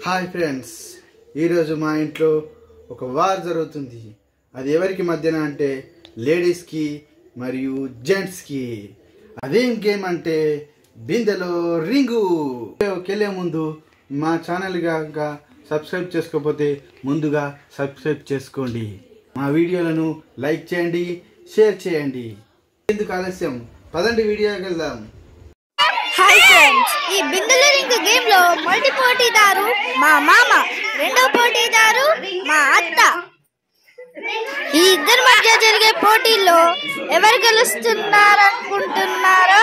Hi friends, ఈరోజు మా ఇంట్లో ఒక వార్ జరుగుతుంది. అది ఎవరికి మధ్యన అంటే లేడీస్కి మరియు జెంట్స్కి. అదేం గేమ్ అంటే బిందెలో రింగు. వెళ్ళే ముందు మా ఛానల్ కనుక సబ్స్క్రైబ్ చేసుకోకపోతే ముందుగా సబ్స్క్రైబ్ చేసుకోండి. మా వీడియోలను లైక్ చేయండి, షేర్ చేయండి. ఎందుకు ఆలస్యం, పదండి వీడియోకి వెళ్దాం. హాయ్ ఫ్రెండ్స్, ఈ బిందెల రింగ్ గేమ్ లో మొదటి పోటీదారు మా మామ, రెండో పోటీదారు మా అత్త. ఈ ఇద్దరి మధ్య జరిగే పోటీల్లో ఎవరు గెలుస్తున్నారనుకుంటున్నారో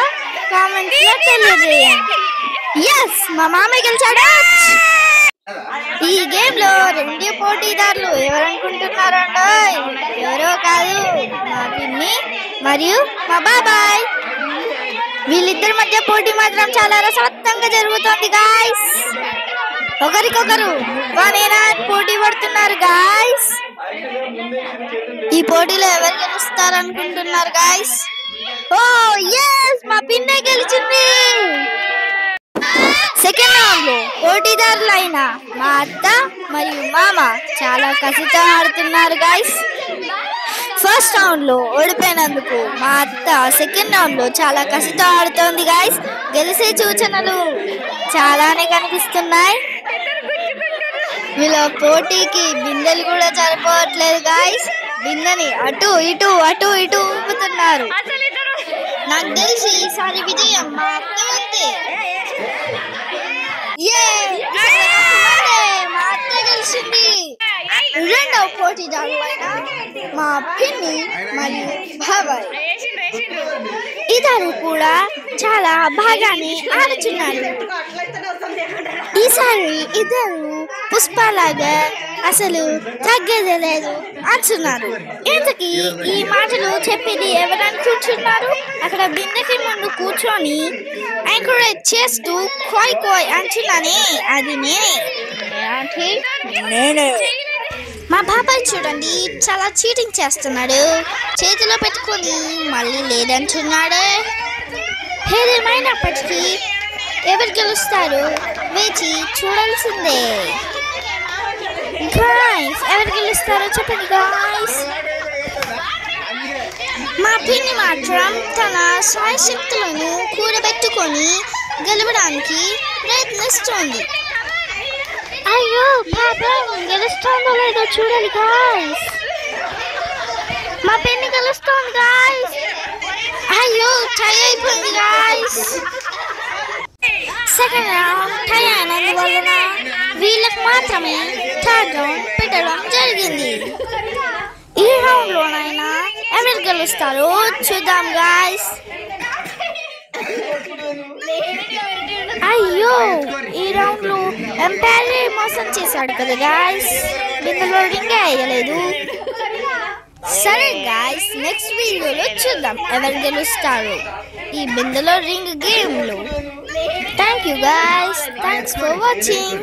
కామెంట్స్ లో తెలియజేయండి. ఎస్, మా మామ గెలిచాడు. ఈ గేమ్ లో రెండో పోటీదారులు ఎవరనుకుంటున్నారో, ఎవరో కాదు, మా పిన్ని మరియు మా బాబాయ్. వీళ్ళిద్దరి మధ్య పోటీ మాత్రం చాలా రసవత్తంగా జరుగుతోంది గాయ్స్. ఒకరికొకరు నేనా పోటీ పడుతున్నారు గాయ్స్. ఈ పోటీలో ఎవరు గెలుస్తారనుకుంటున్నారు గాయ్స్? ఓ ఎస్, మా పిన్నే గెలిచింది. సెకండ్ రౌండ్ లో పోటీదారులైన మా అత్త మరియు మామ చాలా కసితో ఆడుతున్నారు గాయ్స్. ఫస్ట్ రౌండ్ లో ఓడిపోయినందుకు మా అత్త సెకండ్ రౌండ్ లో చాలా కసితో ఆడుతోంది గాయ్స్. గెలిచే సూచనలు చాలానే కనిపిస్తున్నాయి. వీళ్ళ పోటీకి బిందెలు కూడా సరిపోవట్లేదు గాయ్స్. బిందెని అటు ఇటు ఊపుతున్నారు. నాకు తెలిసి ఈసారి విజయం మా అత్త వంతే. మా అత్త గెలిచింది. రెండవ పోటీదారులైన మా పిన్ని మరియు బాబాయ్ ఇద్దరు కూడా చాలా బాగానే ఆడుతున్నారు. ఈసారి ఇద్దరు పుష్పలాగా అసలు తగ్గేదే లేదు అంటున్నారు. ఇంతకీ ఈ మాటలు చెప్పింది ఎవరనుకుంటున్నారు? అక్కడ బిందెకి ముందు కూర్చొని ఎంకరేజ్ చేస్తూ కోయ్ కోయ్ అంటున్నానే, అది నేనే. మా బాబాయ్ చూడండి, చాలా చీటింగ్ చేస్తున్నాడు. చేతిలో పెట్టుకొని మళ్ళీ లేదంటున్నాడు. ఏదేమైనప్పటికీ ఎవరు గెలుస్తారు వేచి చూడాల్సిందే. గాయ్స్, ఎవరు గెలుస్తారో చెప్పండి గాయ్స్. మా పిన్ని మాత్రం తన సాయశక్తులను కూడబెట్టుకొని గెలవడానికి ప్రయత్నిస్తోంది. అయ్యో పాపం, గెలుస్తుందో లేదో చూడాలి గాయ్స్. మా పిన్ని గెలుస్తోంది గాయ్స్. అయ్యో, టై అయిపోయింది గాయ్స్. సెకండ్ రౌండ్ టై అయినందువలన వీళ్ళకి మాత్రమే థర్డ్ రౌండ్ పెట్టడం జరిగింది. ఈ రౌండ్ లోనైనా ఎవరు గెలుస్తారో చూద్దాం గాయ్స్. అయ్యో, ఈ రౌండ్ లో ఎంపైర్ మోసం చేశాడు కదా గాయ్స్. బిందెలో రింగ్ వేయలేదు. సరే గాయ్స్, నెక్స్ట్ వీడియోలో చూద్దాం ఎవరు గెలుస్తారు ఈ బిందెలో రింగ్ గేమ్ లో. Thank you guys, thanks for watching.